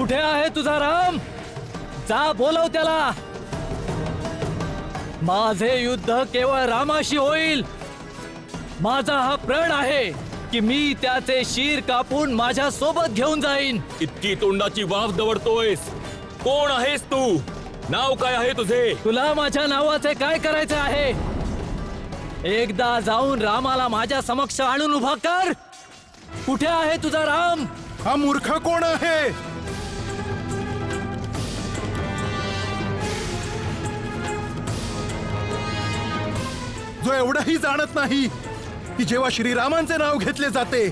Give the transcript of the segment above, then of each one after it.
कुठे आहे तुझा राम? जा बोलव त्याला. माझे युद्ध केवळ रामाशी होईल. माझा हा प्रण आहे की मी त्याचे शीर कापून माझ्या सोबत घेऊन जाईन. इतकी तोंडाची वाफ दवडतोयस? कोण आहेस तू? नाव काय आहे तुझे? तुला माझ्या नावाचे काय करायचे आहे? एकदा जाऊन रामाला माझ्या समक्ष आणून उभा कर. कुठे आहे तुझा राम? हा मूर्ख कोण आहे? जो एवढंही जाणत नाही की जेव्हा श्रीरामांचे नाव घेतले जाते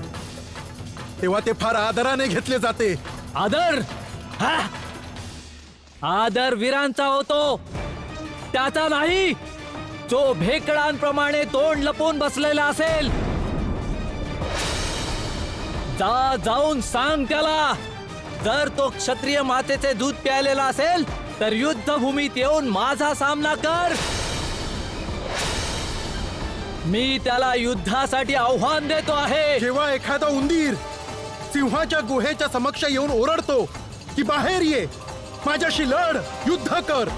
तेव्हा ते फार आदराने घेतले जाते. आदर? हा? आदर वीरांचा होतो, त्याचा नाही जो भेकडांप्रमाणे तोंड लपून बसलेला असेल. जाऊन सांग त्याला, जर तो क्षत्रिय मातेचे दूध प्यायलेला असेल तर युद्धभूमीत येऊन माझा सामना कर. मी त्याला युद्धासाठी आव्हान देतो आहे. जेव्हा एखादा उंदीर सिंहाच्या गुहेच्या समक्ष येऊन ओरडतो की बाहेर ये, माझ्याशी लढ, युद्ध कर,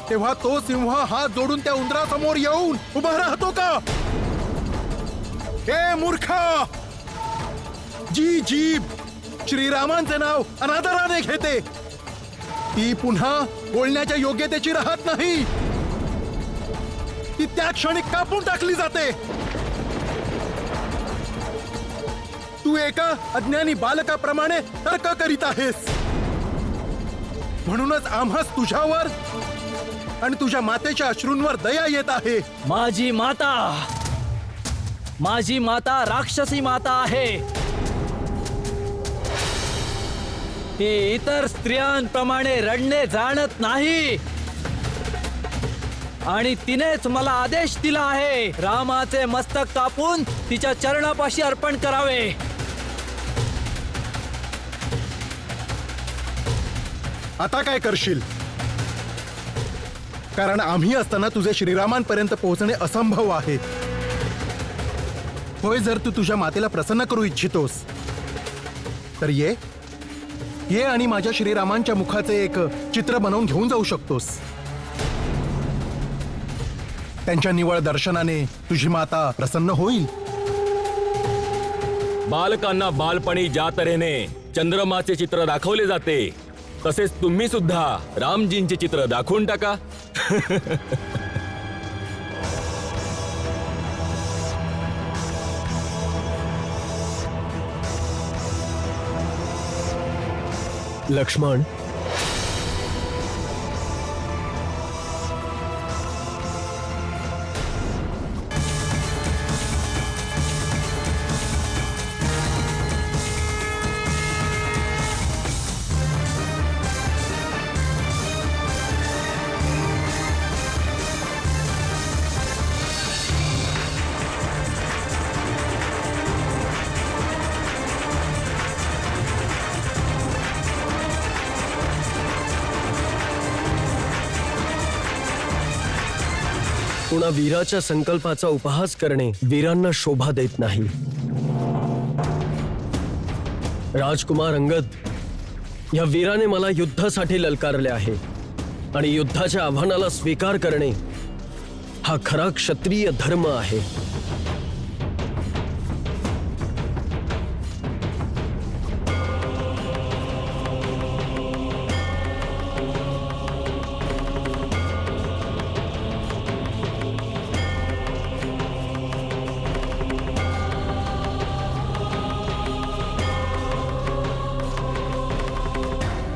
तेव्हा तो सिंह हात जोडून त्या उंदरासमोर येऊन उभा राहतो का? हे मूर्खा, जी जीभ श्रीरामांचे नाव अनादराने घेते ती पुन्हा बोलण्याच्या योग्यतेची राहत नाही. ती त्या क्षणी कापून टाकली जाते. तू एका अज्ञानी बालकाप्रमाणे तर्क करीत आहेस. म्हणूनच आम्हास तुझ्यावर आणि तुझ्या मातेच्या अश्रूंवर दया येत आहे. माझी माता राक्षसी माता आहे. ती इतर स्त्रियांप्रमाणे रडणे जाणत नाही आणि तिनेच मला आदेश दिला आहे रामाचे मस्तक कापून तिच्या चरणापाशी अर्पण करावे. आता काय करशील? कारण आम्ही असताना तुझे श्रीरामांपर्यंत पोहोचणे असंभव आहे. होय, जर तू तुझ्या मातेला प्रसन्न करू इच्छितोस तर ये आणि माझ्या श्रीरामांच्या मुखाचे एक चित्र बनवून घेऊन जाऊ शकतोस. त्यांच्या निवळ दर्शनाने तुझी माता प्रसन्न होईल. बालकांना बालपणी ज्या तऱ्हेने चंद्रमाचे चित्र दाखवले जाते तसेच तुम्ही सुद्धा रामजींचे चित्र दाखवून टाका. लक्ष्मण, कुणा वीराच्या संकल्पाचा उपहास करणे वीरांना शोभा देत नाही. राजकुमार अंगद, या वीराने मला युद्धासाठी ललकारले आहे आणि युद्धाच्या आव्हानाला स्वीकार करणे हा खरा क्षत्रिय धर्म आहे.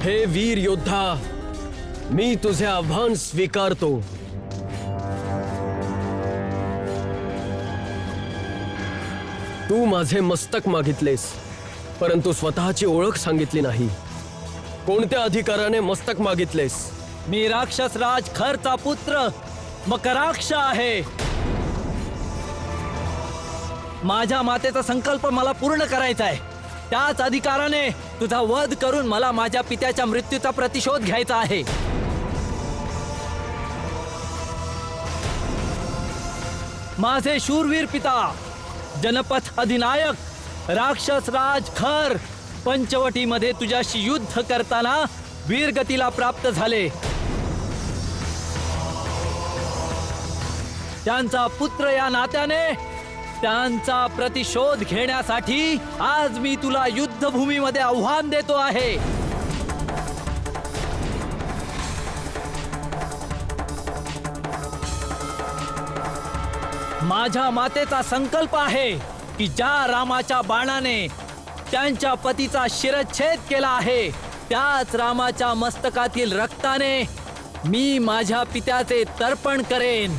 हे वीर योद्धा, मी तुझे आव्हान स्वीकारतो. तू माझे मस्तक मागितलेस, परंतु स्वतःची ओळख सांगितली नाही. कोणत्या अधिकाराने मस्तक मागितलेस? मी राक्षस राज खरचा पुत्र मकराक्ष आहे. माझ्या मातेचा संकल्प मला पूर्ण करायचा आहे. त्याच अधिकाराने तुझा वध करून मला माझ्या पित्याच्या मृत्यूचा प्रतिशोध घ्यायचा आहे. माझे शूरवीर पिता, जनपथ अधिनायक राक्षस राज खर पंचवटीमध्ये तुझ्याशी युद्ध करताना वीरगतीला प्राप्त झाले. त्यांचा पुत्र या नात्याने त्यांचा प्रतिशोध घेण्यासाठी आज मी तुला युद्धभूमीमध्ये आव्हान देतो आहे. माझ्या मातेचा संकल्प आहे की ज्या रामाच्या बाणाने त्यांच्या पतीचा शिरच्छेद केला आहे, त्याच रामाच्या मस्तकातील रक्ताने मी माझ्या पित्याचे तर्पण करेन.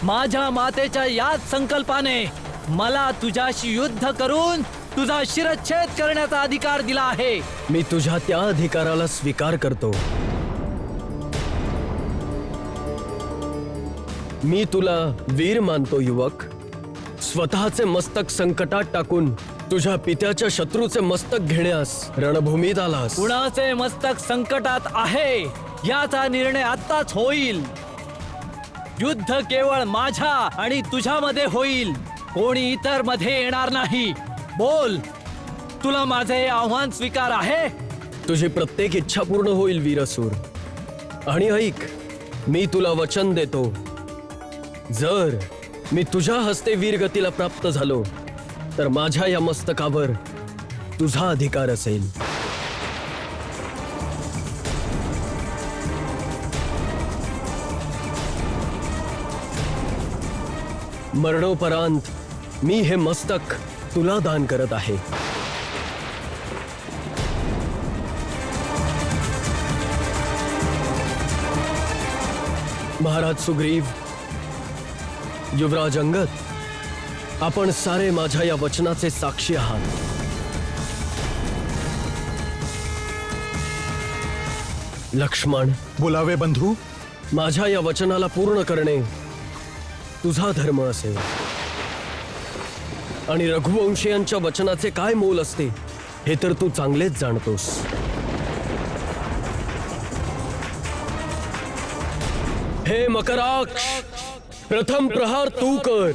माझ्या मातेच्या याच संकल्पाने मला तुझ्याशी युद्ध करून तुझा शिरच्छेद करण्याचा अधिकार दिला आहे. मी तुझ्या त्या अधिकाराला स्वीकार करतो. मी तुला वीर मानतो युवक. स्वतःचे मस्तक संकटात टाकून तुझ्या पित्याच्या शत्रूचे मस्तक घेण्यास रणभूमीत आलास. कुणाचे मस्तक संकटात आहे याचा निर्णय आत्ताच होईल. युद्ध केवळ माझ्या आणि तुझ्यामध्ये होईल, कोणी इतर मध्ये येणार नाही. बोल, तुला माझे हे आव्हान स्वीकार आहे? तुझी प्रत्येक इच्छा पूर्ण होईल वीरसूर. आणि ऐक, मी तुला वचन देतो, जर मी तुझ्या हस्ते वीरगतीला प्राप्त झालो तर माझ्या या मस्तकावर तुझा अधिकार असेल. मरणोपरांत मी हे मस्तक तुला दान करत आहे. महाराज सुग्रीव, युवराज अंगद, आपण सारे माझ्या या वचनाचे साक्षी आहात. लक्ष्मण, बोलावे बंधू. माझ्या या वचनाला पूर्ण करणे तुझा धर्म असेल. आणि रघुवंशीयांच्या वचनाचे काय मोल असते हे तर तू चांगलेच जाणतोस. हे मकराक्ष, प्रथम प्रहार तू कर.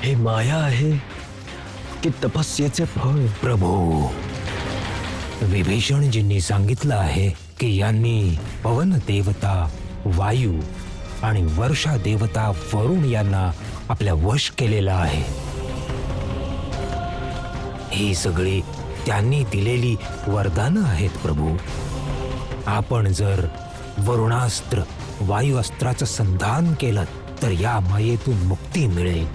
हे माया आहे की तपस्येचे फळ? प्रभू, विभीषणजींनी सांगितलं आहे की यांनी पवन देवता वायू आणि वर्षा देवता वरुण यांना आपल्या वश केलेला आहे. ही सगळी त्यांनी दिलेली वरदानं आहेत प्रभू. आपण जर वरुणास्त्र वायू अस्त्राचं संधान केलं तर या मायेतून मुक्ती मिळेल.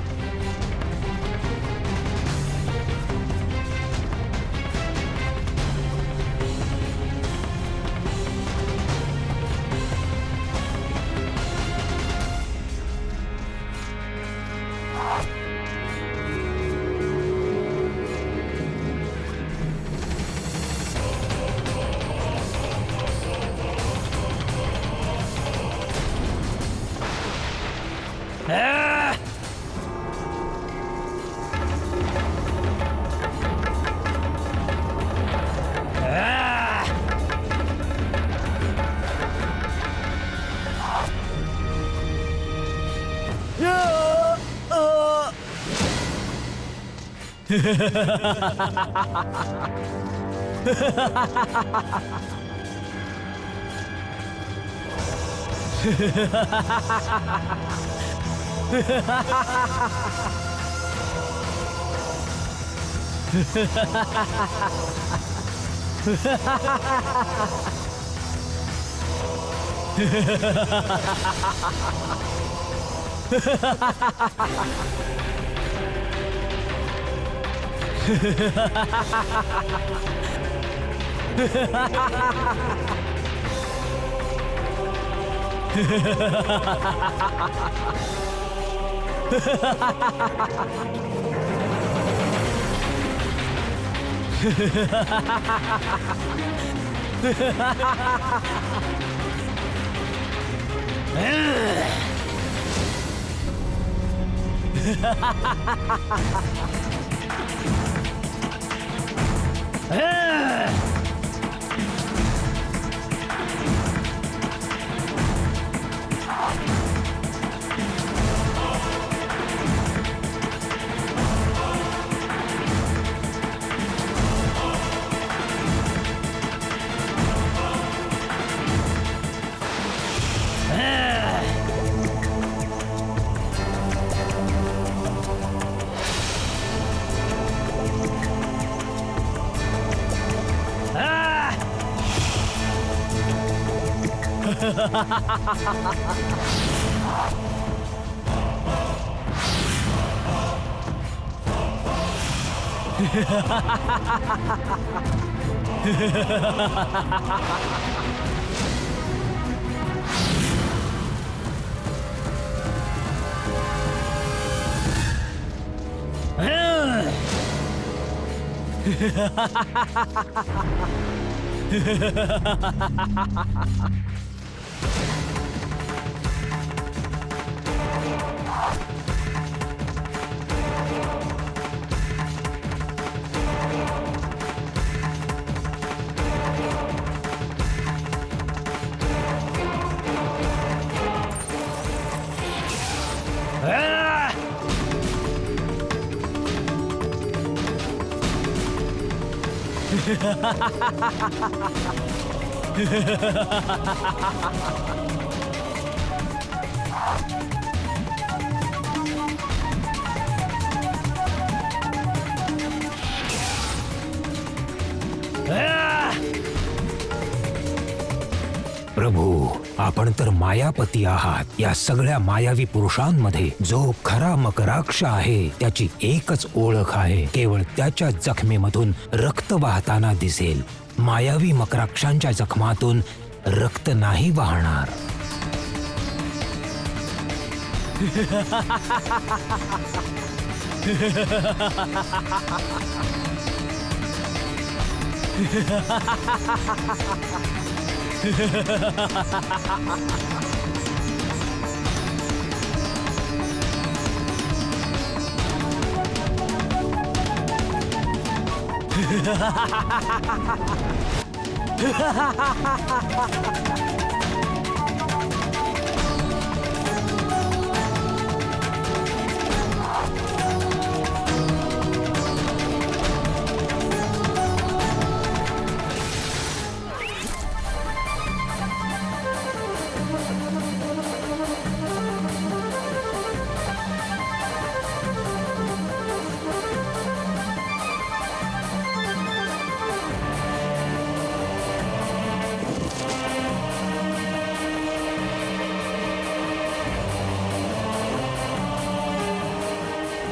प्रभू, आपण तर मायापती आहात. या सगळ्या मायावी पुरुषांमध्ये जो खरा मकराक्ष आहे त्याची एकच ओळख आहे. केवळ त्याच्या जखमेमधून रक्त वाहताना दिसेल. मायावी मकराक्षांच्या जखमातून रक्त नाही वाहणार.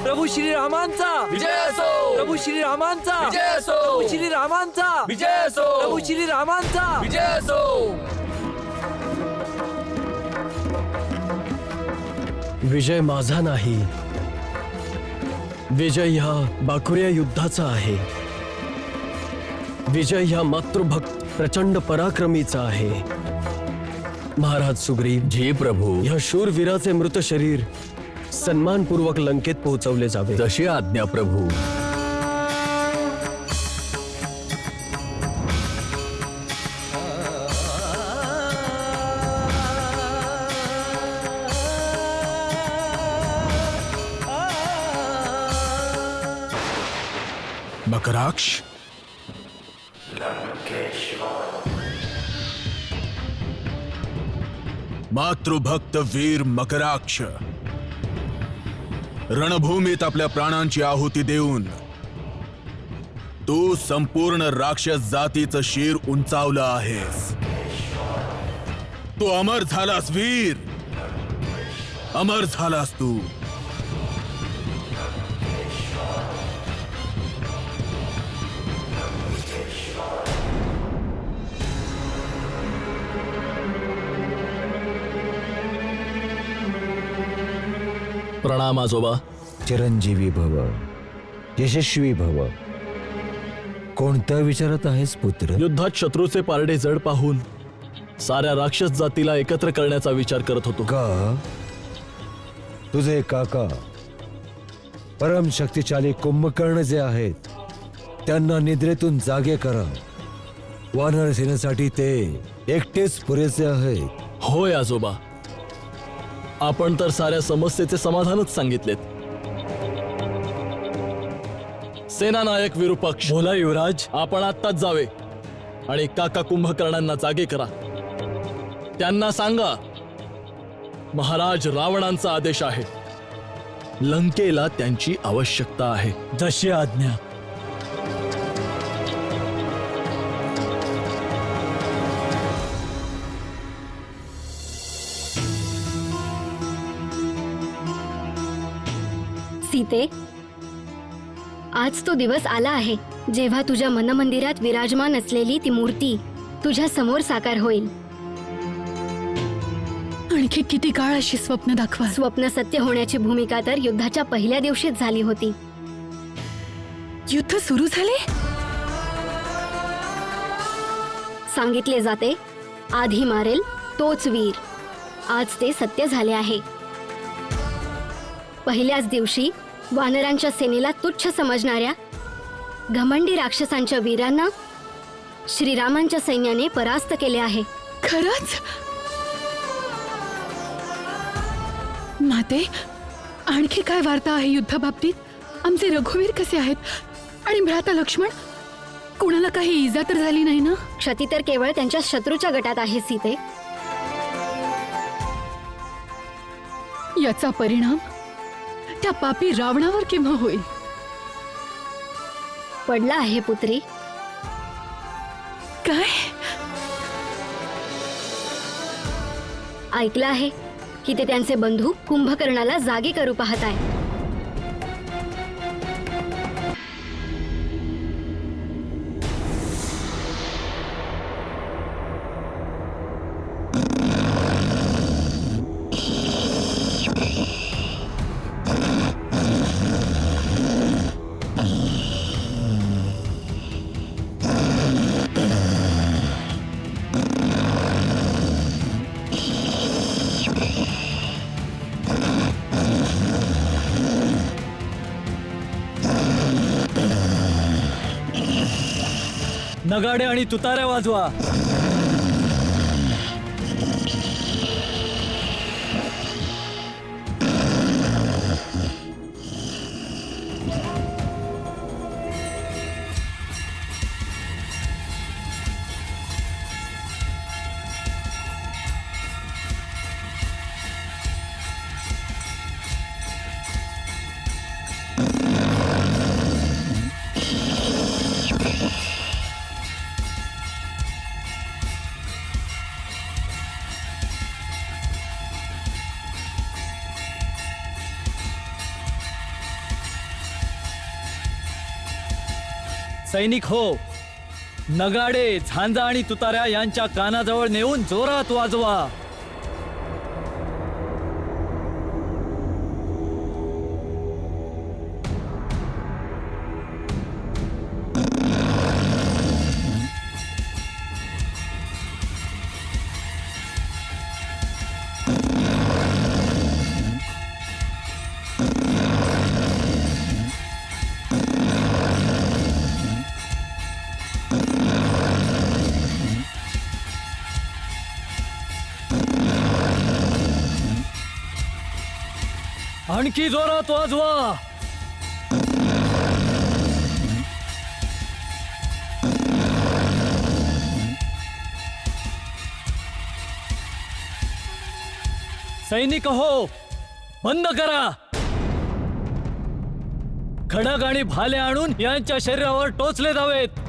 प्रभू श्रीरामांचा विजय असो! प्रभू श्रीरामांचा विजय असो! प्रभू श्रीरामांचा विजय असो! प्रभू श्रीरामांचा विजय असो! विजय माझा नाही, विजय ह्या बाकुऱ्या युद्धाचा आहे. विजय ह्या मातृभक्त प्रचंड पराक्रमीचा आहे. महाराज सुग्रीव, जी प्रभू, ह्या शूरवीराचे मृत शरीर सन्मानपूर्वक लंकेत पोहोचवले जावे. जशी आज्ञा प्रभू. मकराक्ष. मातृभक्त वीर मकराक्ष, रणभूमीत आपल्या प्राणांची आहुती देऊन तू संपूर्ण राक्षस जातीचं शिर उंचावलं आहेस. तू अमर झालास वीर, अमर झालास तू. प्रणाम आजोबा. चिरंजीवी भव, यशस्वी भव. कोणतं विचारत आहेस पुत्र? युद्धात शत्रूचे पारडे जड पाहून साऱ्या राक्षस जातीला एकत्र करण्याचा विचार करत होतो. का तुझे काका परम शक्तिशाली कुंभकर्ण जे आहेत त्यांना निद्रेतून जागे करा. वानर सेनेसाठी ते एकटेच पुरेसे आहेत. होय आजोबा, आपण तर साऱ्या समस्येचे समाधानच सांगितलेत. सेनानायक विरूपक्ष, बोला युवराज. आपण आत्ताच जावे आणि काका कुंभकर्णांना जागे करा. त्यांना सांगा, महाराज रावणांचा आदेश आहे. लंकेला त्यांची आवश्यकता आहे. जशी आज्ञा. सीते, आज तो दिवस आला आहे जेव्हा तुझ्या मनमंदिरात विराजमान असलेली ती मूर्ती तुझ्या समोर साकार होईल. आणखी किती काळ अशी स्वप्न दाखवा? स्वप्न सत्य होण्याची भूमिका तर युद्धाच्या पहिल्या दिवशीच झाली होती. युद्ध सुरू झाले? सांगितले जाते, आधी मारेल तोच वीर. आज ते सत्य झाले आहे. पहिल्याच दिवशी वानरांच्या सेनेला तुच्छ समजणाऱ्या घमंडी राक्षसांच्या वीरांना श्रीरामांच्या सैन्याने परास्त केले आहे. खरंच? माते, आणखी काय वार्ता आहे युद्धाबाबतीत? आमचे रघुवीर कसे आहेत? आणि भ्राता लक्ष्मण, कुणाला काही इजा तर झाली नाही ना? क्षती तर केवळ त्यांच्या शत्रूच्या गटात आहे सीते. याचा परिणाम त्या पापी रावणावर केव्हा होईल? पडला आहे पुत्री. काय? ऐकलं आहे की ते त्यांचे बंधू कुंभकर्णाला जागे करू पाहत आहे. नगाडे आणि तुताऱ्या वाजवा. सैनिक हो, नगाडे, झांजा आणि तुताऱ्या यांच्या कानाजवळ नेऊन जोरात वाजवा. आणखी जोरात वाजवा. सैनिक हो, बंद करा. खडक आणि भाले आणून यांच्या शरीरावर टोचले जावेत.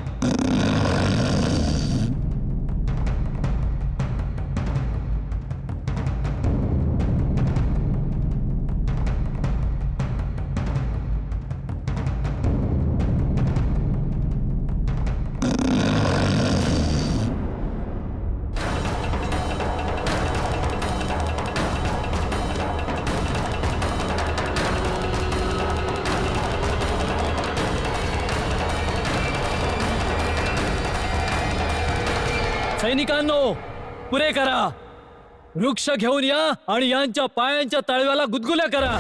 सैनिकांनो, पुरे करा. वृक्ष घेऊन या आणि यांच्या पायांच्या तळव्याला गुदगुल्या करा.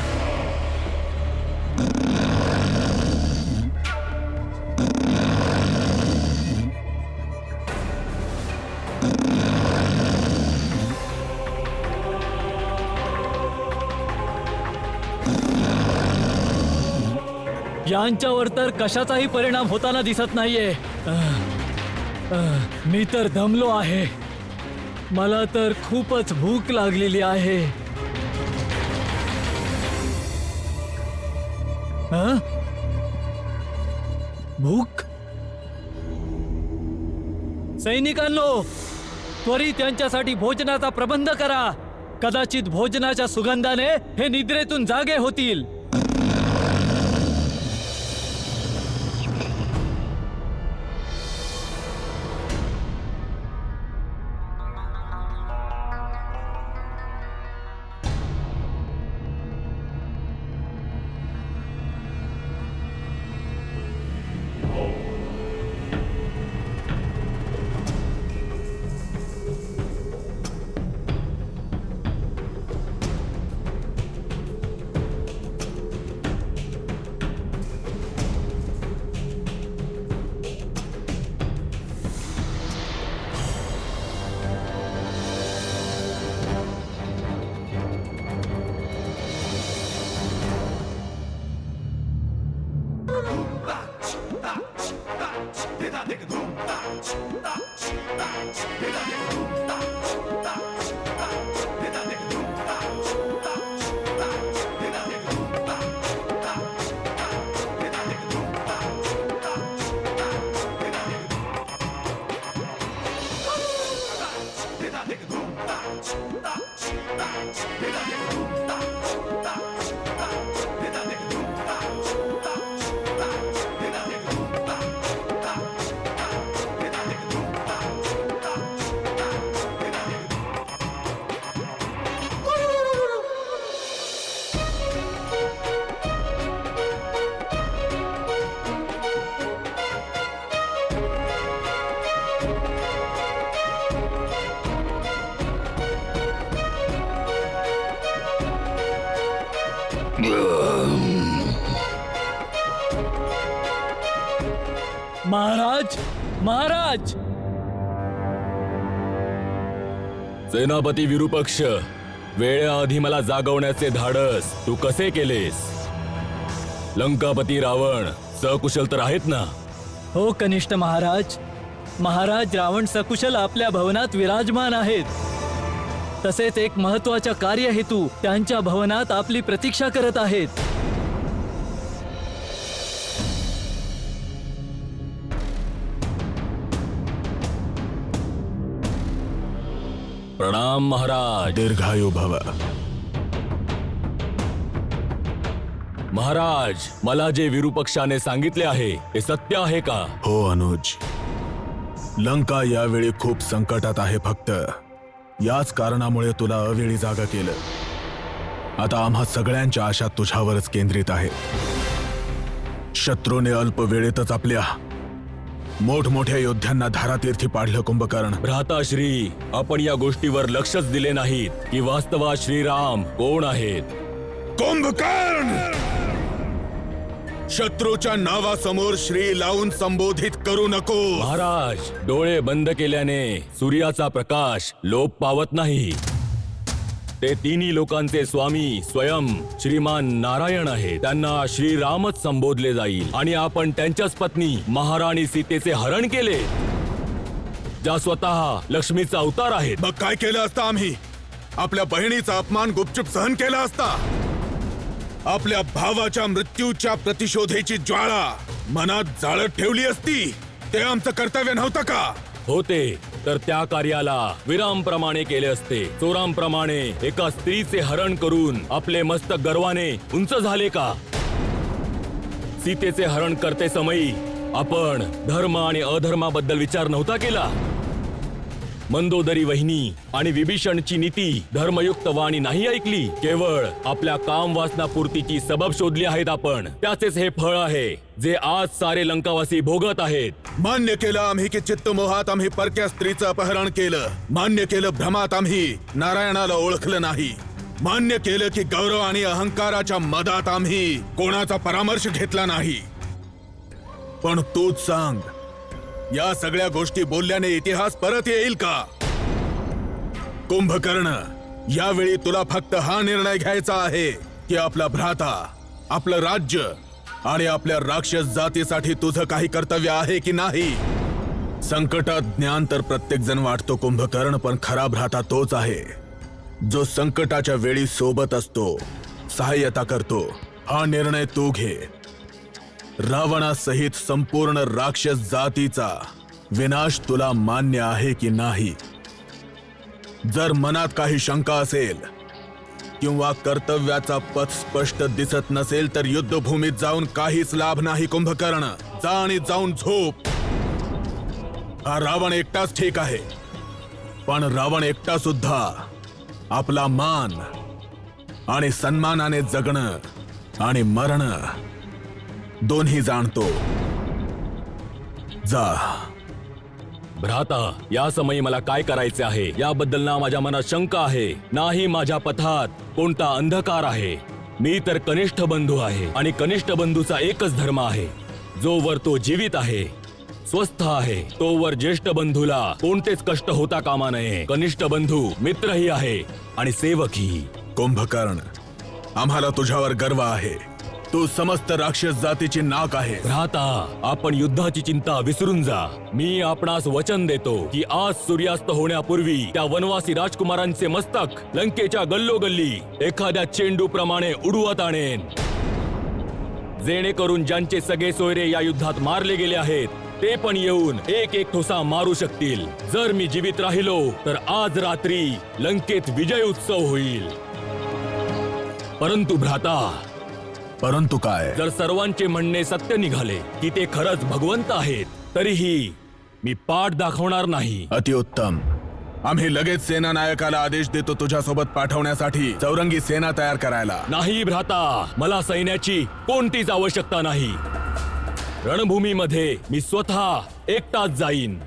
यांच्यावर तर कशाचाही परिणाम होताना दिसत नाहीये. मी तर दमलो आहे. मला तर खूपच भूक लागलेली आहे. भूक. सैनिकांनो, त्वरित त्यांच्यासाठी भोजनाचा प्रबंध करा. कदाचित भोजनाच्या सुगंधाने हे निद्रेतून जागे होतील. महाराज, महाराज. सेनापती विरूपक्ष, वेळेआधी मला जागवण्याचे धाडस तू कसे केलेस? लंकापती रावण सकुशल तर आहेत ना? हो कनिष्ठ महाराज. महाराज रावण सकुशल आपल्या भवनात विराजमान आहेत. तसेच एक महत्वाच्या कार्यहेतू त्यांच्या भवनात आपली प्रतीक्षा करत आहेत. प्रणाम महाराज. दीर्घायु भव. महाराज, मला जे विरूपक्षाने सांगितले आहे ते सत्य आहे का? हो अनुज, लंका यावेळी खूप संकटात आहे. फक्त याच कारणामुळे तुला अवेळी जागा केलं. आता आम्हा सगळ्यांच्या आशा तुझ्यावरच केंद्रित आहे. शत्रूने अल्प वेळेतच आपल्या मोठमोठ्या योद्ध्यांना धारातीर्थी पाडलं. कुंभकर्ण, भ्राताश्री, आपण या गोष्टीवर लक्षच दिले नाहीत की वास्तवात श्रीराम कोण आहेत. कुंभकर्ण, शत्रूच्या नावासमोर श्री लावून संबोधित करू नको. महाराज, डोळे बंद केल्याने सूर्याचा प्रकाश लोप पावत नाही. ते तिन्ही लोकांचे स्वामी स्वयं श्रीमान नारायण आहेत. त्यांना श्रीरामच संबोधले जाईल. आणि आपण त्यांच्याच पत्नी महाराणी सीतेचे हरण केले, ज्या स्वतः लक्ष्मीचा अवतार आहेत. मग काय केलं असतं आम्ही? आपल्या बहिणीचा अपमान गुपचूप सहन केला असता? आपल्या भावाच्या मृत्यूच्या प्रतिशोधेची ज्वाळा मनात जाळत ठेवली असती? ते आमचं कर्तव्य नव्हतं का? होते तर त्या कार्याला विरामप्रमाणे केले असते. चोरांप्रमाणे एका स्त्रीचे हरण करून आपले मस्तक गर्वाने उंच झाले का? सीतेचे हरण करते समयी आपण धर्म आणि अधर्माबद्दल विचार नव्हता केला? मंदोदरी वहिनी आणि विभीषणची नीती धर्मयुक्त वाणी नाही ऐकली. केवळ आपल्या काम वासनापूर्तीची सबब शोधली आहेत आपण. त्याचेच हे फळ आहे जे आज सारे लंकावासी भोगत आहेत. मान्य केलं आम्ही की चित्तमोहात आम्ही परक्या स्त्रीचं अपहरण केलं. मान्य केलं भ्रमात आम्ही नारायणाला ओळखलं नाही. मान्य केलं की गौरव आणि अहंकाराच्या मदात आम्ही कोणाचा परामर्श घेतला नाही. पण तूच सांग, या सगळ्या गोष्टी बोलल्याने इतिहास परत येईल का? कुंभकर्ण, यावेळी तुला फक्त हा निर्णय घ्यायचा आहे की आपला भ्राता, आपलं राज्य आणि आपल्या राक्षस जातीसाठी तुझं काही कर्तव्य आहे की नाही. संकटात ज्ञान तर प्रत्येक जण वाटतो कुंभकर्ण, पण खरा भ्राता तोच आहे जो संकटाच्या वेळी सोबत असतो, सहाय्यता करतो. हा निर्णय तू घे. रावणासहित संपूर्ण राक्षस जातीचा विनाश तुला मान्य आहे की नाही? जर मनात काही शंका असेल किंवा कर्तव्याचा पथ स्पष्ट दिसत नसेल तर युद्धभूमीत जाऊन काहीच लाभ नाही कुंभकर्ण. जा आणि जाऊन झोप. हा रावण एकटाच ठीक आहे, पण रावण एकटा सुद्धा आपला मान आणि सन्मानाने जगणं आणि मरणं दोन्ही जाणतो. जा. भ्राता, या समयी मला काय करायचे आहे याबद्दल ना माझ्या मनात शंका आहे, नाही माझ्या पथात कोणता अंधकार आहे. मी तर कनिष्ठ बंधू आहे आणि कनिष्ठ बंधूचा एकच धर्म आहे. जोवर तो जीवित आहे, स्वस्थ आहे, तोवर ज्येष्ठ बंधूला कोणतेच कष्ट होता कामा नये. कनिष्ठ बंधू मित्रही आहे आणि सेवकही. कुंभकर्ण, आम्हाला तुझ्यावर गर्व आहे. तू समस्त राक्षस जातीची नाक आहे. भ्राता, आपण युद्धाची चिंता विसरून जा. मी आपणास वचन देतो की आज सूर्यास्त होण्यापूर्वी त्या वनवासी राजकुमारांचे मस्तक लंकेच्या गल्लोगल्ली एखाद्या चेंडूप्रमाणे उडवत आणेन, जेणेकरून ज्यांचे सगळे सोयरे या युद्धात मारले गेले आहेत ते पण येऊन एक एक ठोसा मारू शकतील. जर मी जीवित राहिलो तर आज रात्री लंकेत विजय उत्सव होईल. परंतु भ्राता, परंतु काय? जर सर्वांचे म्हणणे सत्य निघाले की ते खरंच भगवंत आहेत, तरीही मी पाठ दाखवणार नाही. अतिउत्तम. आम्ही लगेच सेना नायकाला आदेश देतो तुझ्यासोबत पाठवण्यासाठी चौरंगी सेना तयार करायला. नाही भ्राता, मला सैन्याची कोणतीच आवश्यकता नाही. रणभूमीमध्ये मी स्वतः एकटाच जाईन.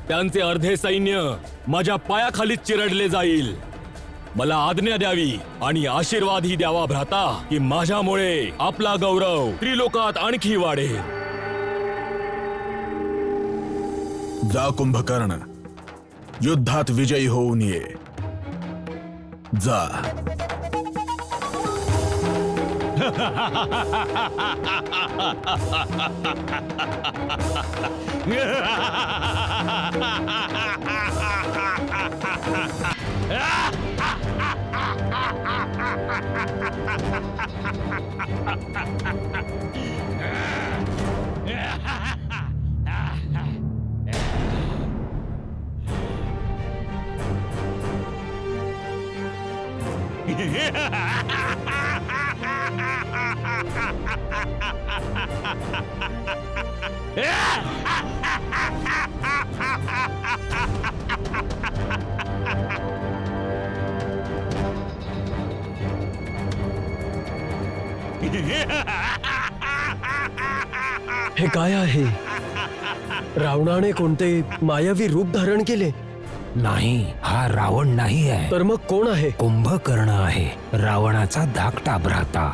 त्यांचे अर्धे सैन्य माझ्या पायाखालीच चिरडले जाईल. मला आज्ञा द्यावी आणि आशीर्वादही द्यावा भ्राता की माझ्यामुळे आपला गौरव त्रिलोकात आणखी वाढेल. जा कुंभकर्ण, युद्धात विजयी होऊन ये. जा. हे काय आहे? रावणाने कोणते मायावी रूप धारण केले? नाही, हा रावण नाही आहे. तर मग कोण आहे? कुंभकर्ण आहे, रावणाचा धाकटा भ्राता.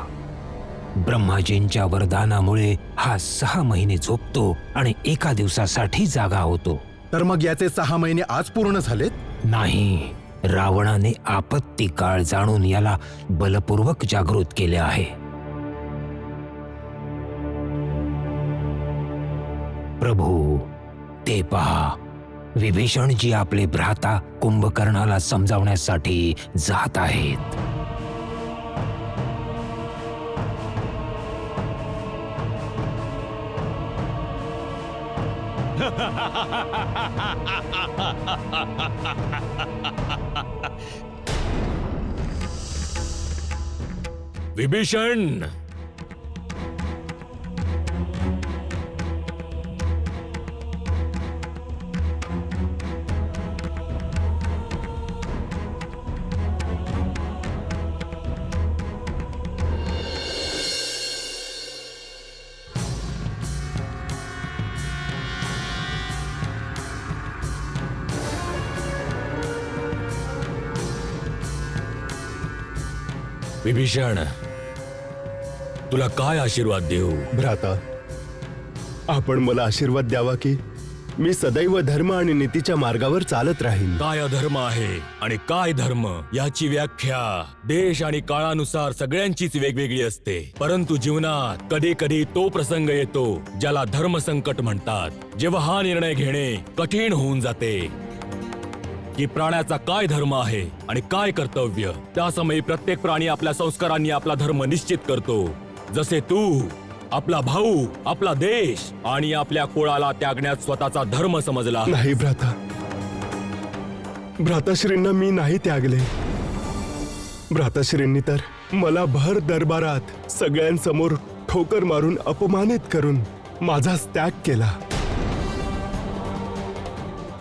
ब्रह्माजींच्या वरदानामुळे हा 6 महिने झोपतो आणि एका दिवसासाठी जागा होतो. तर मग याचे 6 महिने आज पूर्ण झालेत? नाही, रावणाने आपत्ती काळ जाणून याला बलपूर्वक जागृत केले आहे. प्रभू, ते पहा, विभीषणजी आपले भ्राता कुंभकर्णाला समजावण्यासाठी जात आहेत. विभीषण, विभीषण, तुला काय आशीर्वाद देऊ? भ्राता, आपण मला आशीर्वाद द्यावा की मी सदैव धर्म आणि नीतीच्या मार्गावर चालत राहीन. काय अधर्म आहे आणि काय धर्म याची व्याख्या देश आणि काळानुसार सगळ्यांचीच वेगवेगळी असते. परंतु जीवनात कधी कधी तो प्रसंग येतो ज्याला धर्म संकट म्हणतात, जेव्हा हा निर्णय घेणे कठीण होऊन जाते की प्राण्याचा काय धर्म आहे आणि काय कर्तव्य. त्या समयी प्रत्येक प्राणी आपल्या संस्कारांनी आपला धर्म निश्चित करतो. जसे तू आपला भाऊ, आपला देश आणि आपल्या कुळाला त्यागण्यात स्वतःचा धर्म समजला. नाही भ्राता, भ्राताश्रींना मी नाही त्यागले. भ्राताश्रींनी तर मला भर दरबारात सगळ्यांसमोर ठोकर मारून अपमानित करून माझाच त्याग केला.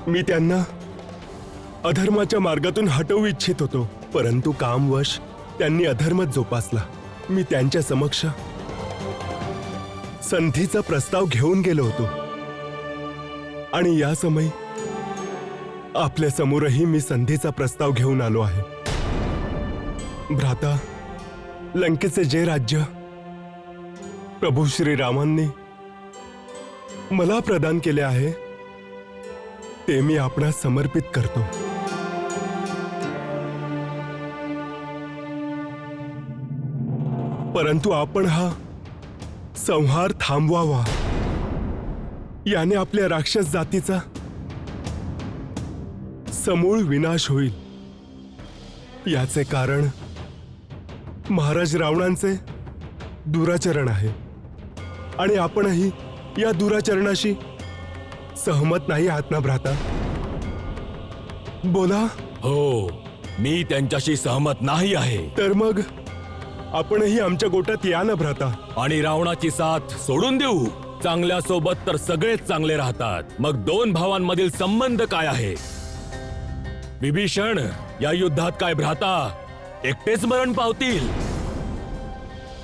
मी त्यांना अधर्माच्या मार्गातून हटवू इच्छित होतो, परंतु कामवश त्यांनी अधर्मच जोपासला. मी त्यांच्या समक्ष संधीचा प्रस्ताव घेऊन गेलो होतो आणि या समयी आपल्या समोरही मी संधीचा प्रस्ताव घेऊन आलो आहे. भ्राता, लंकेचे जे राज्य प्रभू श्रीरामांनी मला प्रदान केले आहे ते मी आपणास समर्पित करतो. परंतु आपण हा संहार थांबवावा. याने आपल्या राक्षस जातीचा समूळ विनाश होईल. याचे कारण महाराज रावणांचे दुराचरण आहे आणि आपणही या दुराचरणाशी सहमत नाही आहात ना भ्राता? बोला. हो, मी त्यांच्याशी सहमत नाही आहे. तर मग आपणही आमच्या गोटात या ना भ्राता. आणि रावणाची साथ सोडून देऊ? चांगल्या सोबत तर सगळेच चांगले राहतात. मग दोन भावांमधील संबंध काय आहे? विभीषण, या युद्धात काय भ्राता एकटेच मरण पावतील?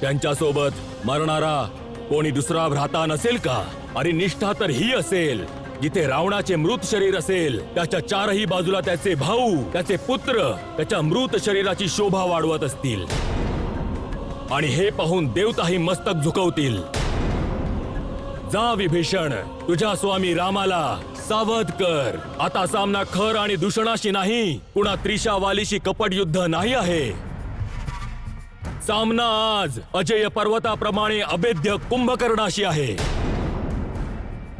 त्यांच्या सोबत मरणारा कोणी दुसरा भ्राता नसेल का? आणि निष्ठा तर ही असेल, जिथे रावणाचे मृत शरीर असेल त्याच्या चारही बाजूला त्याचे भाऊ, त्याचे पुत्र त्याच्या मृत शरीराची शोभा वाढवत असतील आणि हे पाहून देवताही मस्तक झुकवतील. जा विभीषण, तुझ्या स्वामी रामाला सावध कर. आता सामना खर आणि दूषणाशी नाही, कुणा त्रिशावालीशी कपट युद्ध नाही आहे. सामना आज अजय पर्वताप्रमाणे अभेद्य कुंभकर्णाशी आहे,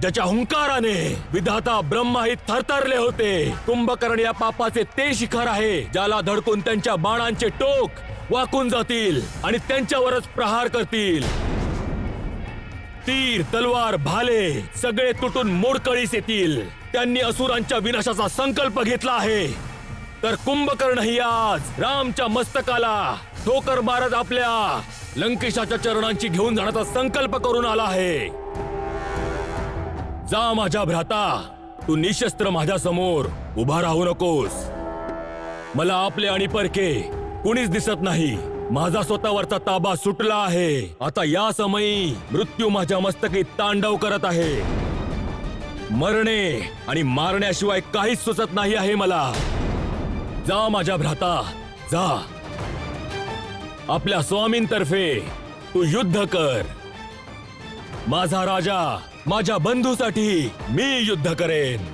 ज्याच्या हुंकाराने विधाता ब्रह्माही थरथरले होते. कुंभकर्ण या पापाचे ते शिखर आहे ज्याला धडकून त्यांच्या बाणांचे टोक वाकून जातील आणि त्यांच्यावरच प्रहार करतील. तीर, तलवार, भाले सगळे तुटून मोडकळीस येतील. त्यांनी असुरांच्या विनाशाचा संकल्प घेतला आहे, तर कुंभकर्णही आज रामच्या मस्तकाला ठोकर मारत आपल्या लंकेशाच्या चरणांची घेऊन जाण्याचा संकल्प करून आला आहे. जा माझ्या भ्राता, तू निशस्त्र माझ्या समोर उभा राहू नकोस. मला आपले आणि परके कुणीच दिसत नाही. माझा स्वतःवरचा ताबा सुटला आहे. आता या समयी मृत्यू माझ्या मस्तकी तांडव करत आहे. मरणे आणि मारण्याशिवाय काहीच सुचत नाही आहे मला. जा माझ्या भ्राता, जा. आपल्या स्वामींतर्फे तू युद्ध कर. माझा राजा, माझ्या बंधूसाठी मी युद्ध करेन.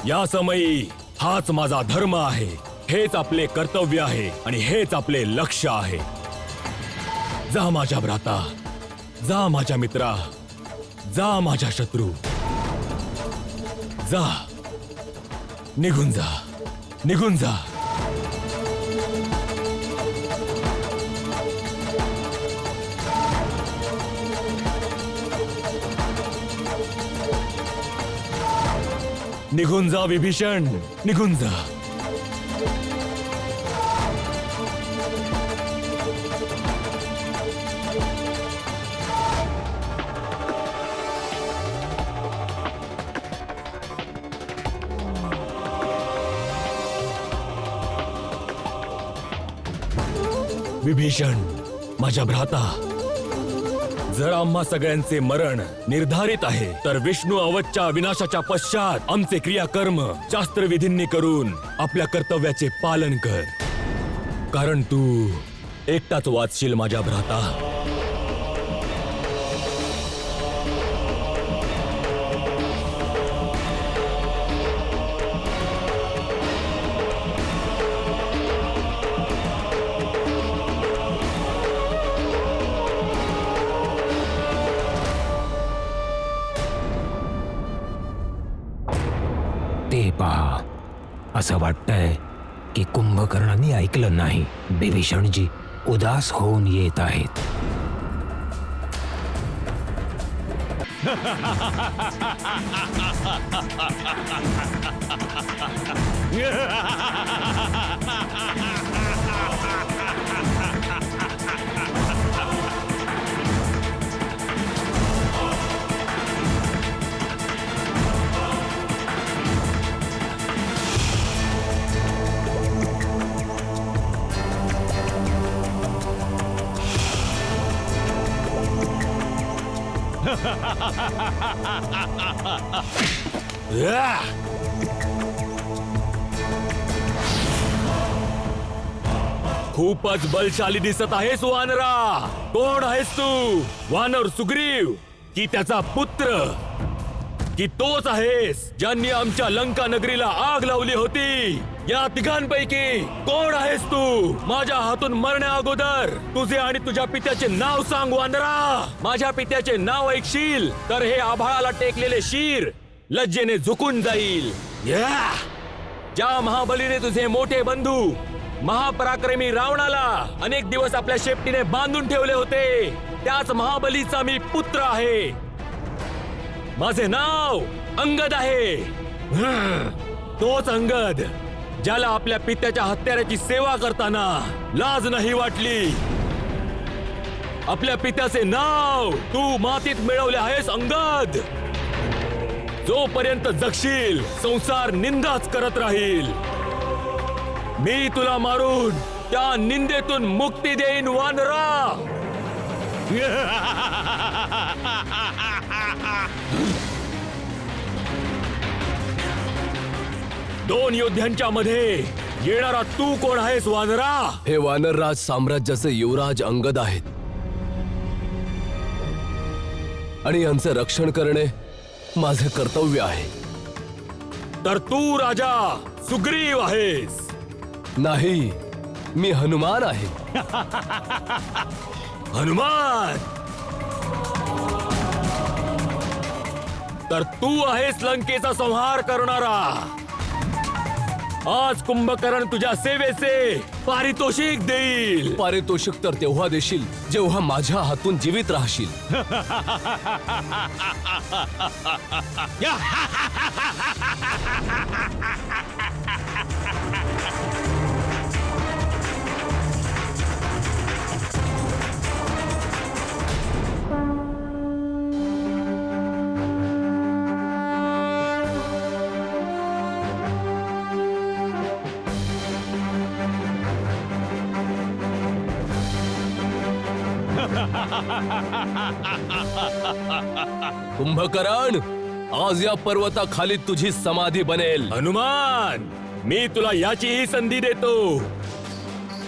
या समयी हाच माझा धर्म आहे, हेच आपले कर्तव्य आहे आणि हेच आपले लक्ष्य आहे. जा माझ्या भ्राता, जा माझ्या मित्रा, जा माझ्या शत्रू, जा, निघून जा, निघून जा. निघून जा विभीषण, निघून जा. विभीषण, माझ्या भ्राता, जर आम्हा सगळ्यांचे मरण निर्धारित आहे तर विष्णू अवधच्या विनाशाच्या पश्चात आमचे क्रियाकर्म शास्त्रविधींनी करून आपल्या कर्तव्याचे पालन कर, कारण तू एकटाच वाचशील माझ्या भ्राता. ते पहा, असं वाटतंय की कुंभकर्णांनी ऐकलं नाही. विभीषणजी उदास होऊन येत आहेत. खूपच बलशाली दिसत आहेस वानरा. कोण आहेस तू? वानर सुग्रीव की त्याचा पुत्र, की तोच आहेस ज्यांनी आमच्या लंका नगरीला आग लावली होती? या तिघांपैकी कोण आहेस तू? माझ्या हातून मरण्या अगोदर तुझे आणि तुझ्या पित्याचे नाव सांग वानरा. माझ्या पित्याचे नाव ऐकशील तर हे आभाळाला टेकलेले शीर लज्जेने झुकून जाईल. ज्या महाबलीने तुझे मोठे बंधू महापराक्रमी रावणाला अनेक दिवस आपल्या शेपटीने बांधून ठेवले होते, त्याच महाबलीचा मी पुत्र आहे. माझे नाव अंगद आहे. तोच अंगद ज्याला आपल्या पित्याच्या हत्याराची सेवा करताना लाज नाही वाटली. आपल्या पित्याचे नाव तू मातीत मिळवले आहेस अंगद. जोपर्यंत जगशील संसार निंदाच करत राहील. मी तुला मारून त्या निंदेतून मुक्ती देईन वानरा. दोन योद्ध्यांच्या मध्ये येणारा तू कोण आहेस वानरा? हे वानरराज साम्राज्याचे युवराज अंगद आहेत आणि यांचे रक्षण करणे माझे कर्तव्य आहे. तर तू राजा सुग्रीव आहेस? नाही, मी हनुमान आहे. हनुमान? तर तू आहेस लंकेचा संहार करणारा. आज कुंभकर्ण तुझ्या सेवेचे पारितोषिक देईल. पारितोषिक तर तेव्हा देशील जेव्हा माझ्या हातून जीवित राहशील. कुंभकर्ण, आज या पर्वताखाली तुझी समाधी बनेल. हनुमान, मी तुला याचीही संधी देतो.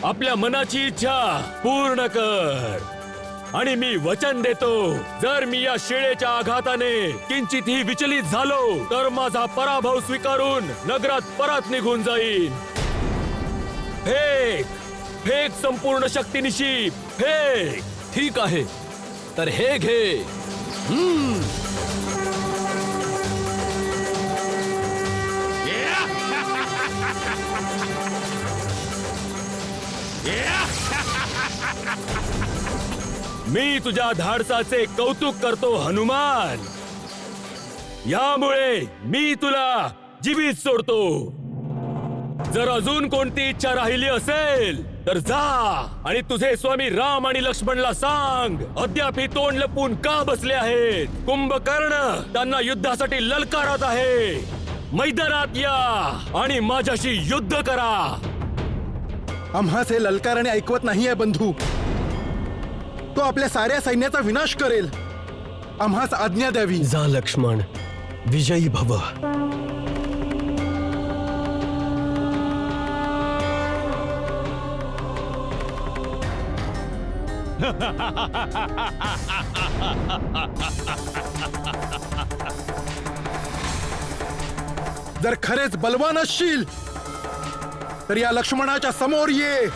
आपल्या मनाची इच्छा पूर्ण कर. आणि मी वचन देतो, जर मी या शिळेच्या आघाताने किंचितही विचलित झालो तर माझा पराभव स्वीकारून नगरात परत निघून जाईन. फेक फेक संपूर्ण शक्तीनिशी फेक. ठीक आहे, तर हे घे. मी तुझ्या धाडसाचे कौतुक करतो हनुमान. यामुळे मी तुला जीवित सोडतो. जर अजून कोणती इच्छा राहिली असेल तर जा आणि तुझे स्वामी राम आणि लक्ष्मणला सांग अद्याप ही तोंड लपून का बसले आहेत. कुंभकर्ण त्यांना युद्धासाठी ललकारत आहे. मैदानात या आणि माझ्याशी युद्ध करा. आम्हास हे ललकारणे ऐकवत नाहीये बंधू. तो आपल्या साऱ्या सैन्याचा विनाश करेल. आम्हास आज्ञा द्यावी. जा लक्ष्मण, विजयी भव. जर खरेच बलवान असशील तर या लक्ष्मणाच्या समोर ये.